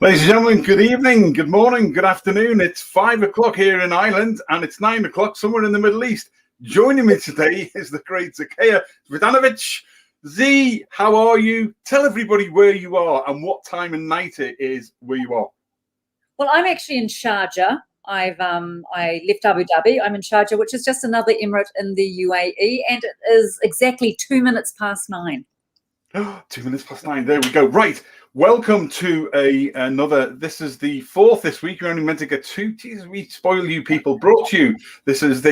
Ladies and gentlemen, good evening, good morning, good afternoon. It's 5 o'clock here in Ireland and it's 9 o'clock somewhere in the Middle East. Joining me today is the great Zakaia CVITANOVITCH. Z, how are you? Tell everybody where you are and what time of night it is where you are. Well, I'm actually in Sharjah. I left Abu Dhabi. I'm in Sharjah, which is just another emirate in the UAE, and it is exactly 2 minutes past 9. 2 minutes past 9. There we go. Right. Welcome to another. This is the fourth this week. We're only meant to get two. Jesus, we spoil you people. Brought you. This is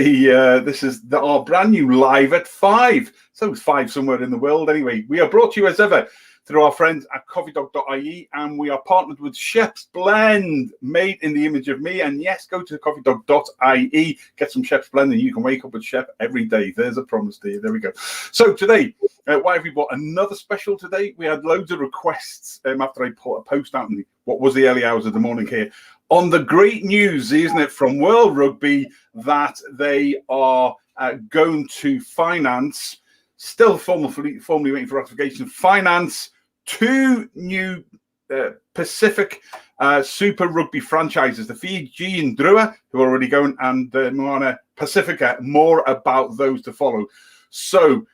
our brand new live at 5. So it's 5 somewhere in the world. Anyway, we are brought to you as ever through our friends at CoffeeDog.ie, and we are partnered with SHEPs Blend, made in the image of me. And yes, go to CoffeeDog.ie, get some SHEPs Blend, and you can wake up with SHEP every day. There's a promise to you. There we go. So today, why have we bought another special today? We had loads of requests after I put a post out in what was the early hours of the morning here on the great news, isn't it, from World Rugby that they are going to finance, still formally waiting for ratification, finance 2 new Pacific Super Rugby franchises, the Fijian Drua, who are already going, and Moana, Pasifika. More about those to follow. So,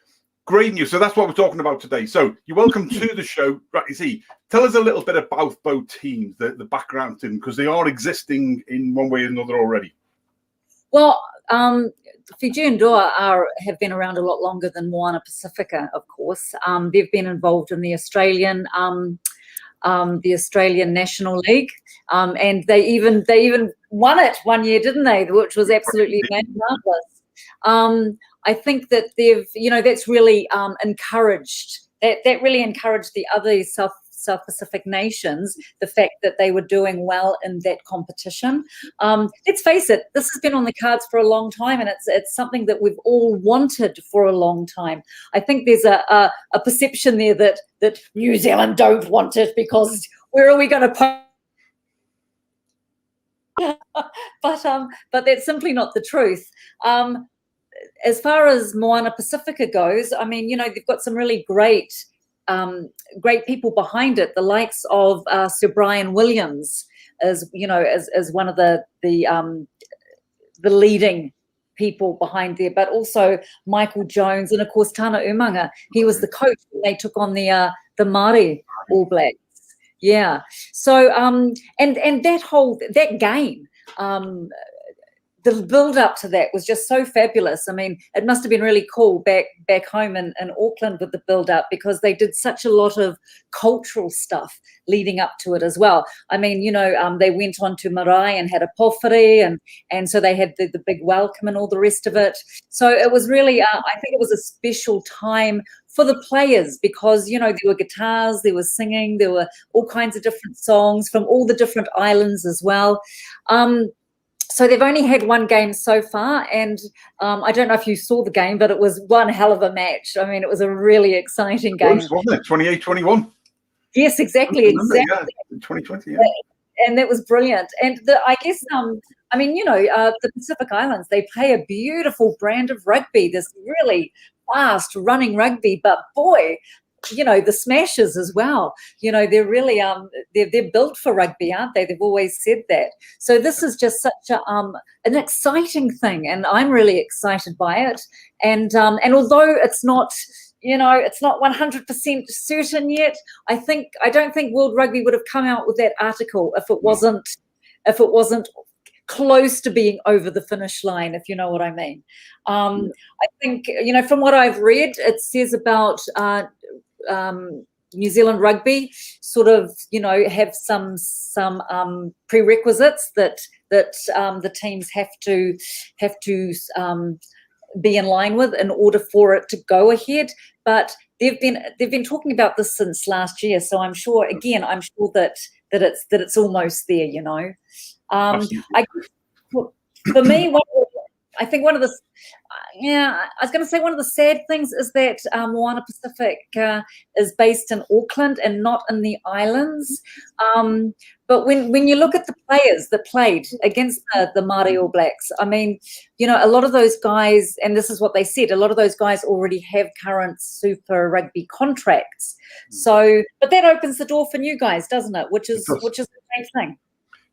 great news. So that's what we're talking about today. So you're welcome to the show. Right, see, tell us a little bit about both teams, the background to them, because they are existing in one way or another already. Well, Fiji and Drua have been around a lot longer than Moana Pasifika, of course. They've been involved in the Australian National League, and they even won it one year, didn't they? Which was absolutely marvelous. I think that that's really encouraged. That really encouraged the other South Pacific nations, the fact that they were doing well in that competition. Let's face it, this has been on the cards for a long time, and it's something that we've all wanted for a long time. I think there's a perception there that New Zealand don't want it because where are we going to but that's simply not the truth. As far as Moana Pasifika goes, I mean, they've got some really great people behind it. The likes of Sir Brian Williams, as one of the leading people behind there, but also Michael Jones and of course Tana Umanga. He was the coach when they took on the Māori All Blacks. Yeah. So and that game. The build up to that was just so fabulous. I mean, it must have been really cool back home in Auckland with the build up, because they did such a lot of cultural stuff leading up to it as well. I mean, they went on to Marae and had a pōwhiri, and so they had the big welcome and all the rest of it. So it was really, I think it was a special time for the players, because, there were guitars, there was singing, there were all kinds of different songs from all the different islands as well. So they've only had one game so far, and I don't know if you saw the game, but it was one hell of a match. I mean, it was a really exciting game. Wasn't it? 28-21. Yes, exactly. Yeah, 2020, yeah. And that was brilliant. And I guess, the Pacific Islands, they play a beautiful brand of rugby, this really fast running rugby, but boy, the smashes as well. They're really they're built for rugby, aren't they? They've always said that. So this is just such an exciting thing, and I'm really excited by it. And although it's not, it's not 100% certain yet, I don't think World Rugby would have come out with that article if it wasn't close to being over the finish line, if you know what I mean. I think, from what I've read, it says about New Zealand Rugby sort of, have some prerequisites that the teams have to be in line with in order for it to go ahead. But they've been talking about this since last year, so I'm sure that it's almost there. For me, I think one of the sad things is that Moana Pacific is based in Auckland and not in the islands. But when you look at the players that played against the Māori All Blacks, I mean, you know, a lot of those guys, and this is what they said, a lot of those guys already have current Super Rugby contracts. So, but that opens the door for new guys, doesn't it? Which is a great thing.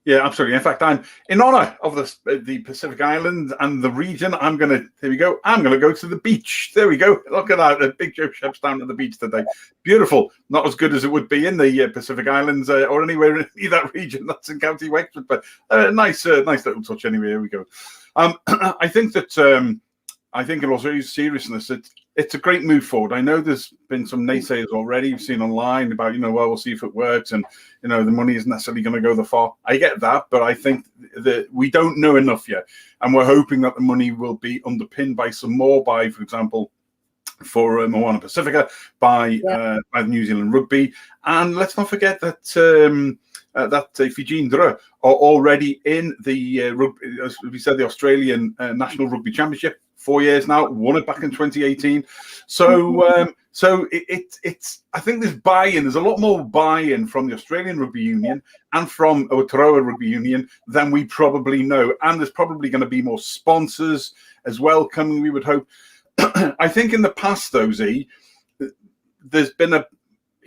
Yeah, absolutely. In fact, I'm in honor of the Pacific Islands and the region. Here we go. I'm going to go to the beach. There we go. Look at that. The big SHEPs down at the beach today. Beautiful. Not as good as it would be in the Pacific Islands or anywhere in that region. That's in County Wexford, but nice little touch anyway. Here we go. I think that I think in all seriousness, it's a great move forward. I know there's been some naysayers already you've seen online about, you know, well, we'll see if it works, and, you know, the money isn't necessarily going to go the far. I get that, but I think that we don't know enough yet, and we're hoping that the money will be underpinned by some more, by, for example, for Moana Pasifika, by New Zealand Rugby, and let's not forget that Fiji and Drua are already in the rugby, as we said, the Australian National Rugby Championship. 4 years now, won it back in 2018. So, it's. I think there's buy-in. There's a lot more buy-in from the Australian Rugby Union and from Aotearoa Rugby Union than we probably know. And there's probably going to be more sponsors as well coming, we would hope. I think in the past, though, Z, there's been a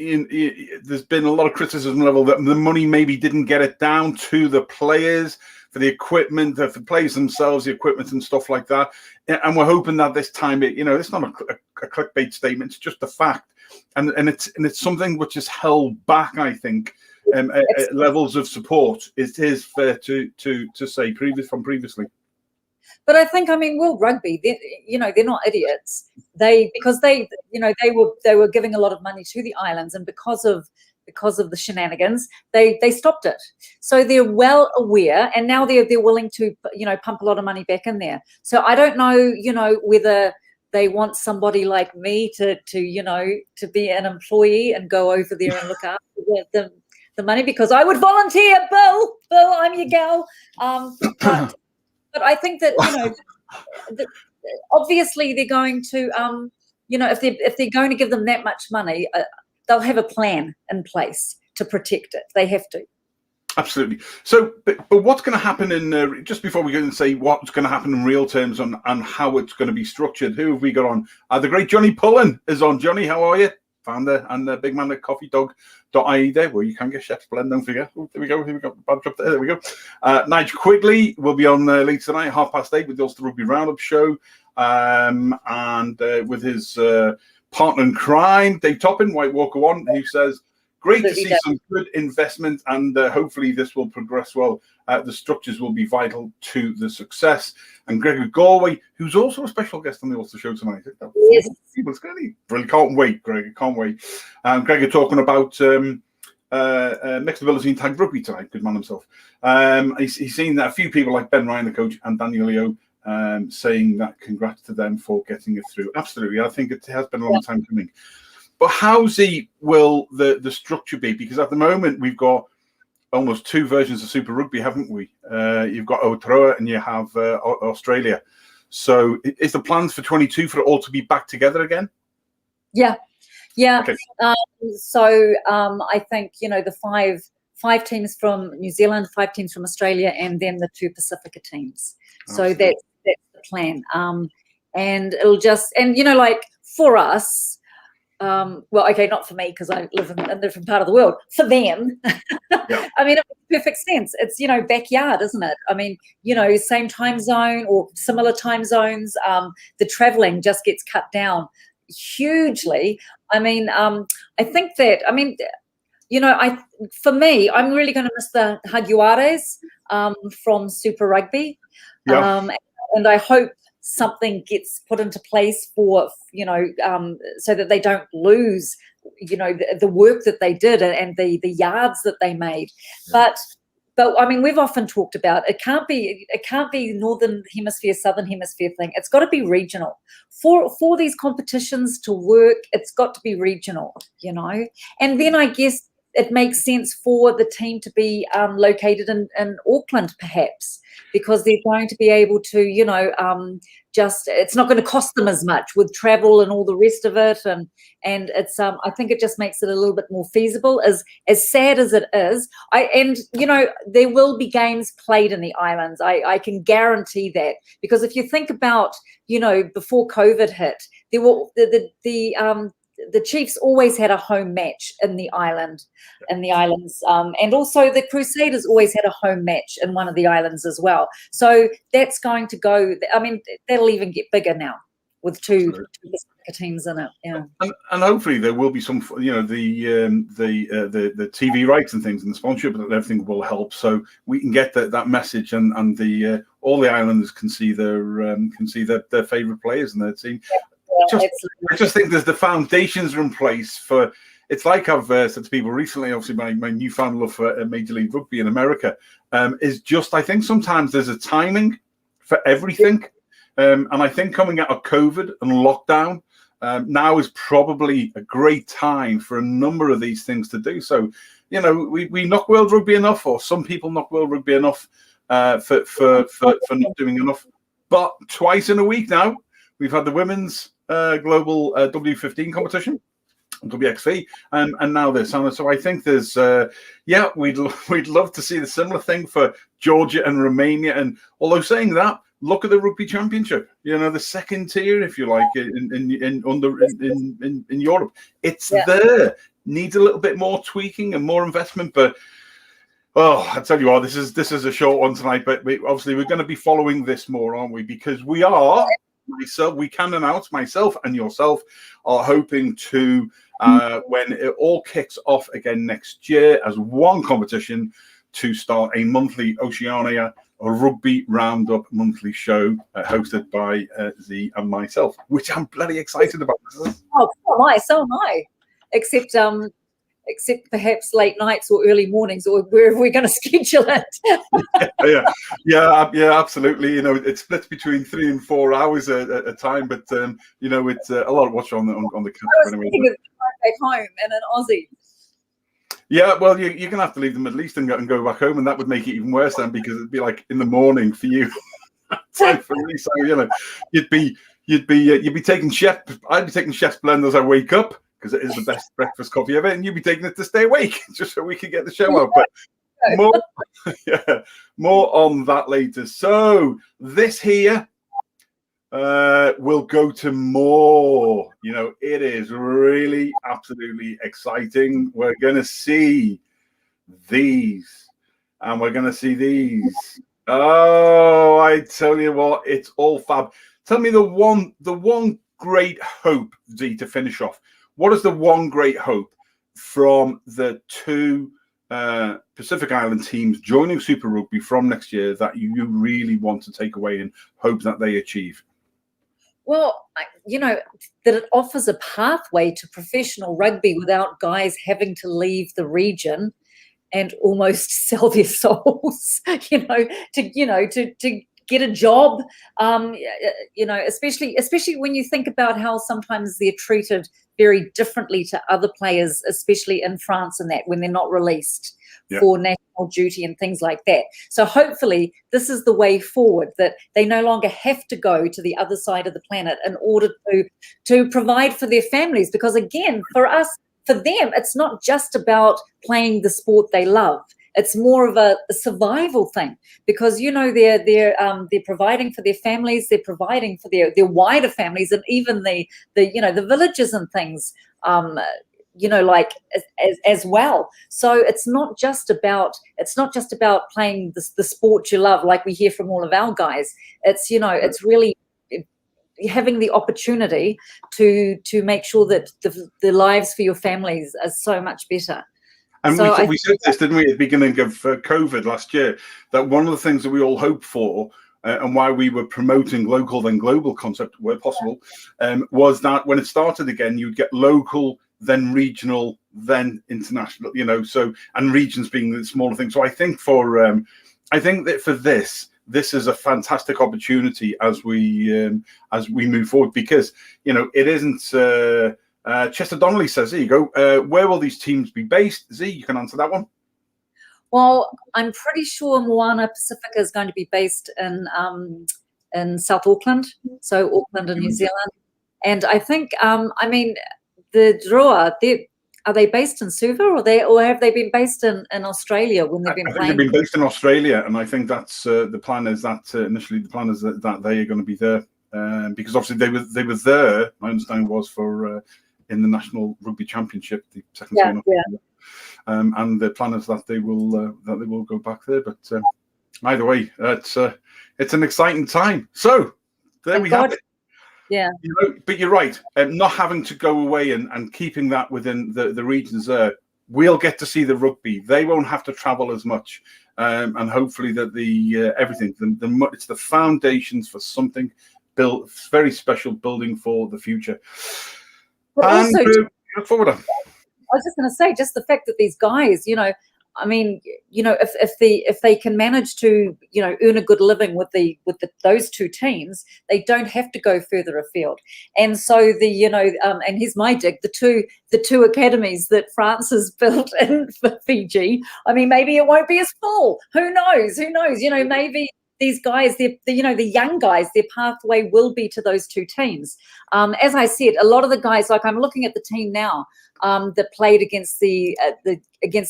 lot of criticism level that the money maybe didn't get it down to the players, for the equipment, for the players themselves, the equipment and stuff like that. And we're hoping that this time, it's not a clickbait statement, it's just a fact. And it's something which is held back, I think, at levels of support. It is fair to say previously. But I think, I mean, World Rugby, they're not idiots. Because they were giving a lot of money to the islands, and because of the shenanigans, they stopped it. So they're well aware, and now they're willing to, pump a lot of money back in there. So I don't know, whether they want somebody like me to be an employee and go over there and look after the money, because I would volunteer. Bill, I'm your gal. But I think that, obviously they're going to, if they're going to give them that much money, they'll have a plan in place to protect it. They have to. Absolutely. So, but what's going to happen in, just before we go and say what's going to happen in real terms on how it's going to be structured, who have we got on? The great Johnny Pullen is on. Johnny, how are you? Founder and the big man at CoffeeDog.ie there, where you can get SHEPs Blend, don't forget. Oh, there we go. There we go. Nigel Quigley will be on later tonight, 8:30, with the Ulster Rugby Roundup show, and with his partner in crime, Dave Toppin, White Walker One, who says, great to see some good investment, and hopefully this will progress well. The structures will be vital to the success. And Gregor Galway, who's also a special guest on the Ulster show tonight. Yes. Really can't wait, Gregor, can't wait. Gregor talking about mixed ability and tag rugby tonight, good man himself. He's seen that a few people like Ben Ryan, the coach, and Daniel Leo, saying that congrats to them for getting it through. Absolutely, I think it has been a long time coming. But how will the structure be? Because at the moment we've got almost two versions of Super Rugby, haven't we? You've got Aotearoa and you have Australia. So is the plans for 22 for it all to be back together again? Yeah. Okay. So I think, the five teams from New Zealand, 5 teams from Australia, and then the 2 Pasifika teams. So that's the plan. And it'll just, and for us, well, okay, not for me because I live in a different part of the world. For them, yeah. I mean, it makes perfect sense. It's, backyard, isn't it? I mean, same time zone or similar time zones. The traveling just gets cut down hugely. I mean, I think that, for me, I'm really going to miss the Haguares from Super Rugby. Yeah. And I hope something gets put into place for, so that they don't lose, the work that they did and the yards that they made. Yeah. But I mean, we've often talked about it can't be Northern Hemisphere, Southern Hemisphere thing. It's got to be regional. For these competitions to work, it's got to be regional, And then I guess it makes sense for the team to be located in Auckland, perhaps, because they're going to be able to, you know, it's not going to cost them as much with travel and all the rest of it, and it's I think it just makes it a little bit more feasible. As sad as it is, and you know, there will be games played in the islands. I can guarantee that, because if you think about, you know, before COVID hit, there were the Chiefs always had a home match in the islands, and also the Crusaders always had a home match in one of the islands as well. So that's going to go. I mean, that'll even get bigger now with two teams in it. Yeah, and hopefully there will be some, you know, the TV rights and things and the sponsorship and everything will help, so we can get that message, and all the islanders can see their favourite players and their team. I just think there's the foundations are in place for. It's like I've said to people recently. Obviously, my newfound love for Major League Rugby in America is just. I think sometimes there's a timing for everything, and I think coming out of COVID and lockdown now is probably a great time for a number of these things to do. So, you know, we knock World Rugby enough, or some people knock World Rugby enough for not doing enough. But twice in a week now, we've had the women's global W15 competition, WXV, and now this. And so I think there's, we'd love to see the similar thing for Georgia and Romania. And although saying that, look at the Rugby Championship. You know, the second tier, if you like, in Europe. It's there. Needs a little bit more tweaking and more investment, but. Oh, I tell you what, this is a short one tonight, but obviously we're going to be following this more, aren't we? Because we are. We can announce, myself and yourself are hoping to, when it all kicks off again next year as one competition, to start a monthly Oceania Rugby Roundup monthly show hosted by Z and myself, which I'm bloody excited about. Oh, so am I. Except perhaps late nights or early mornings, or wherever we're going to schedule it. yeah, absolutely. You know, it splits between 3 and 4 hours a time, but you know, it's a lot of watch on the couch anyway. Back home and an Aussie. Yeah, well, you're gonna have to leave the Middle East and go back home, and that would make it even worse then, because it'd be like in the morning for you, time for me. So you know, you'd be taking I'd be taking SHEPs Blend as I wake up, because it is the best breakfast coffee ever, and you'd be taking it to stay awake, just so we could get the show out. But more on that later. So this here will go to more. You know, it is really absolutely exciting. We're going to see these, and we're going to see these. Oh, I tell you what, it's all fab. Tell me the one great hope, Z, to finish off. What is the one great hope from the two Pacific Island teams joining Super Rugby from next year that you really want to take away and hope that they achieve? Well, you know, that it offers a pathway to professional rugby without guys having to leave the region and almost sell their souls, to get a job, especially when you think about how sometimes they're treated very differently to other players, especially in France and that, when they're not released for national duty and things like that. So hopefully this is the way forward, that they no longer have to go to the other side of the planet in order to provide for their families. Because again, for them, it's not just about playing the sport they love. It's more of a survival thing, because you know they're providing for their families, they're providing for their wider families, and even the villages and things, like as well. So it's not just about playing the sport you love, like we hear from all of our guys. It's it's really having the opportunity to make sure that the lives for your families are so much better. And so we said this, didn't we, at the beginning of COVID last year, that one of the things that we all hoped for and why we were promoting local then global concept where possible was that when it started again, you'd get local, then regional, then international, so, and regions being the smaller thing. So I think that for this is a fantastic opportunity as we move forward, because, it isn't Chester Donnelly says, there you go. Where will these teams be based? Z, you can answer that one. Well, I'm pretty sure Moana Pasifika is going to be based in South Auckland, so Auckland in New Zealand. And I think, I mean, the Drua, are they based in Suva, or have they been based in Australia when they've been playing? I think they've been based in Australia, and I think that's the plan is that initially the plan is that they are going to be there because obviously they were there. My understanding was for in the National Rugby Championship, the second season. And the plan is that they will go back there. But either way, it's an exciting time. So there we have it. Yeah, but you're right. Not having to go away and keeping that within the regions there, we'll get to see the rugby. They won't have to travel as much, and hopefully that the everything, it's the foundations for something built, very special building for the future. But and also, look forward to. I was just going to say, just the fact that these guys, I mean, if they can manage to, earn a good living with those two teams, they don't have to go further afield. And so and here's my dig, the two academies that France has built in for Fiji. I mean, maybe it won't be as full. Who knows? Maybe these guys, the young guys, their pathway will be to those two teams. As I said, a lot of the guys, like I'm looking at the team now, that played against the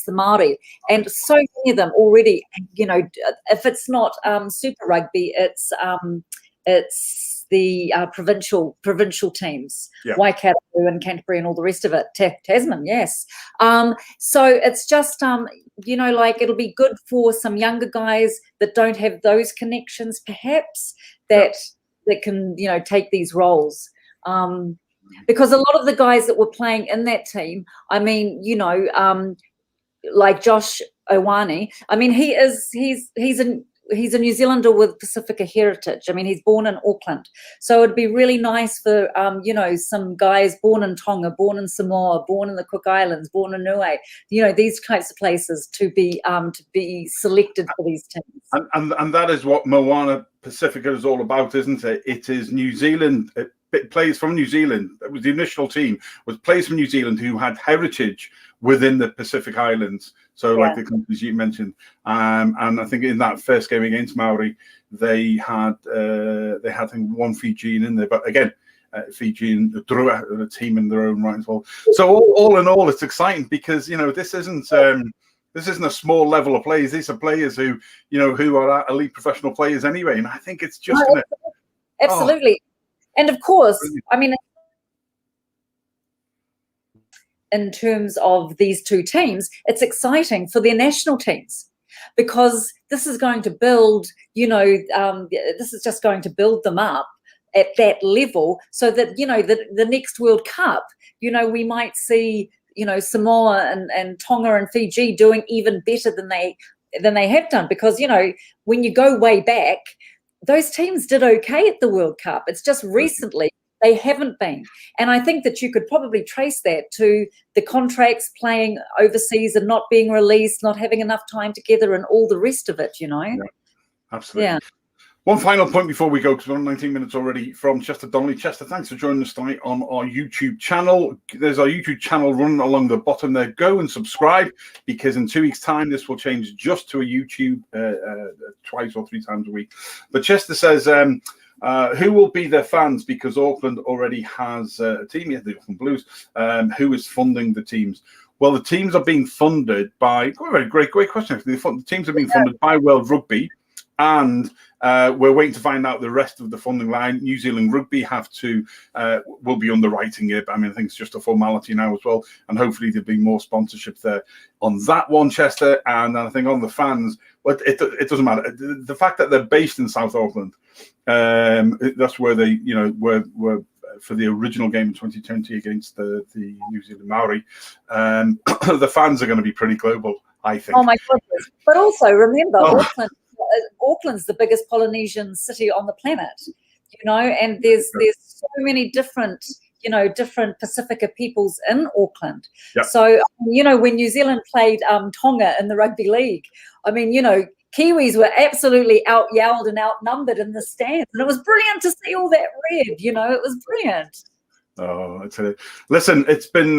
Māori, and so many of them already, if it's not Super Rugby, it's the provincial teams, Waikato and Canterbury and all the rest of it, Tasman, yes. So it's just, like it'll be good for some younger guys that don't have those connections, perhaps, that can, take these roles. Because a lot of the guys that were playing in that team, I mean, like Josh Owani, I mean, he's a New Zealander with Pasifika heritage. I mean, he's born in Auckland, so it'd be really nice for some guys born in Tonga, born in Samoa, born in the Cook Islands, born in Niue, these types of places to be selected for these teams. And that is what Moana Pasifika is all about, isn't it? It is New Zealand. Players from New Zealand. That was the initial team. Was players from New Zealand who had heritage within the Pacific Islands. So, like the countries you mentioned, and I think in that first game against Maori, they had I think one Fijian in there. But again, Fiji and Drua are a team in their own right as well. So all in all, it's exciting because this isn't a small level of players. These are players who are elite professional players anyway. And I think it's just absolutely. And of course, I mean, in terms of these two teams, it's exciting for their national teams because this is going to build, this is just going to build them up at that level so that, the next World Cup, we might see, Samoa and Tonga and Fiji doing even better than they have done because, when you go way back, those teams did okay at the World Cup. It's just recently they haven't been. And I think that you could probably trace that to the contracts playing overseas and not being released, not having enough time together and all the rest of it, Yeah, absolutely. Yeah. One final point before we go, because we're on 19 minutes already, from Chester Donnelly. Chester, thanks for joining us tonight on our YouTube channel. There's our YouTube channel running along the bottom there. Go and subscribe, because in 2 weeks' time, this will change just to a YouTube twice or three times a week. But Chester says, who will be their fans? Because Auckland already has a team, the Auckland Blues, who is funding the teams. Well, the teams are being funded by, great question. The teams are being funded by World Rugby. And we're waiting to find out the rest of the funding line. New Zealand Rugby will be underwriting it. I mean, I think it's just a formality now as well. And hopefully there'll be more sponsorship there on that one, Chester. And I think on the fans, well, it doesn't matter. The fact that they're based in South Auckland, that's where they, were for the original game in 2020 against the New Zealand Maori. The fans are going to be pretty global, I think. Oh my goodness! But also remember, Auckland's the biggest Polynesian city on the planet, and there's so many different Pasifika peoples in Auckland. Yep. So when New Zealand played Tonga in the rugby league, I mean Kiwis were absolutely out-yelled and outnumbered in the stands, and it was brilliant to see all that red. It was brilliant. Oh, I tell you. Listen, it's been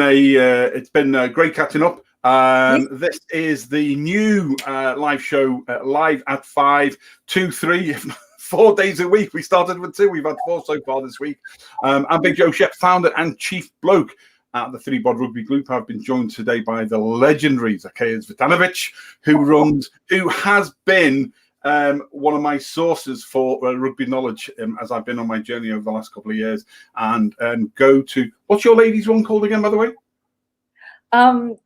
great catching up. Yes. This is the new live show, live at 5, 2, 3, 4 days a week. We started with 2. We've had 4 so far this week. I'm Big Joe Shep, founder and chief bloke at the ThreeBOD Rugby Group. I've been joined today by the legendary Zakaia CVITANOVITCH, who has been one of my sources for rugby knowledge as I've been on my journey over the last couple of years. And go to, what's your ladies' one called again, by the way?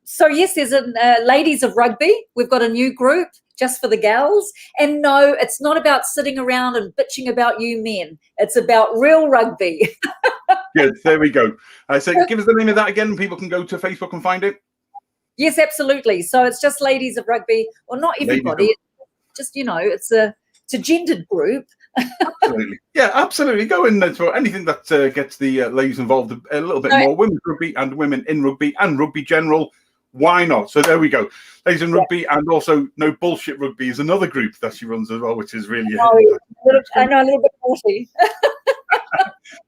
So yes, there's a Ladies of Rugby. We've got a new group just for the gals. And no, it's not about sitting around and bitching about you men. It's about real rugby. Good, there we go. So give us the name of that again, and people can go to Facebook and find it. Yes, absolutely. So it's just Ladies of Rugby, or not everybody. Just, you know, it's a gendered group. Absolutely. Yeah, absolutely. Go in there for anything that gets the ladies involved a little bit more. Women's rugby and women in rugby and rugby general. Why not? So there we go. Ladies in rugby, and also No Bullshit Rugby is another group that she runs as well, which is really... I know, a little bit naughty.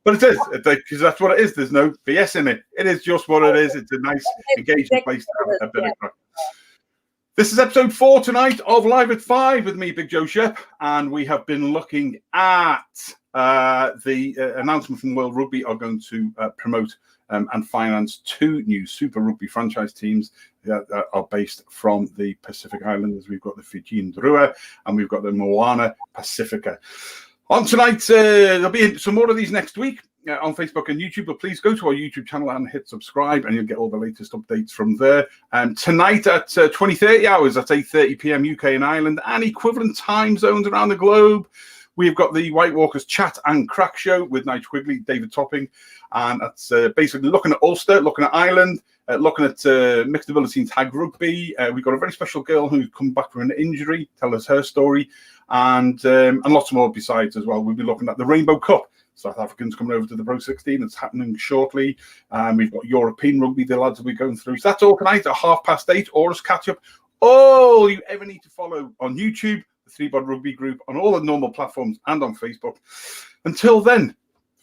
But it is, because that's what it is. There's no BS in it. It is just what it is. It's a nice, engaging place to have a bit of crack. This is episode 4 tonight of Live at 5 with me, Big Joe Shep, and we have been looking at the announcement from World Rugby are going to promote and finance 2 new Super Rugby franchise teams that are based from the Pacific Islands. We've got the Filian Drua and we've got the Moana Pasifika. On tonight, there'll be some more of these next week on Facebook and YouTube, but please go to our YouTube channel and hit subscribe and you'll get all the latest updates from there. Tonight at 20:30 hours, that's 8:30 p.m. UK and Ireland, and equivalent time zones around the globe, we've got the White Walkers Chat and Crack Show with Nigel Quigley, David Topping, and that's basically looking at Ulster, looking at Ireland, looking at mixed ability and tag rugby. We've got a very special girl who's come back from an injury, tell us her story, and lots more besides as well. We'll be looking at the Rainbow Cup. South Africans coming over to the Pro 16. It's happening shortly. We've got European rugby, the lads will be going through. So that's all tonight at 8:30, or as catch up all you ever need to follow on YouTube, the ThreeBOD Rugby Group, on all the normal platforms and on Facebook. Until then,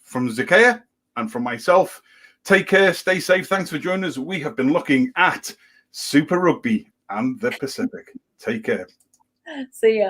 from Zakaia and from myself, take care, stay safe. Thanks for joining us. We have been looking at Super Rugby and the Pacific. Take care. See ya.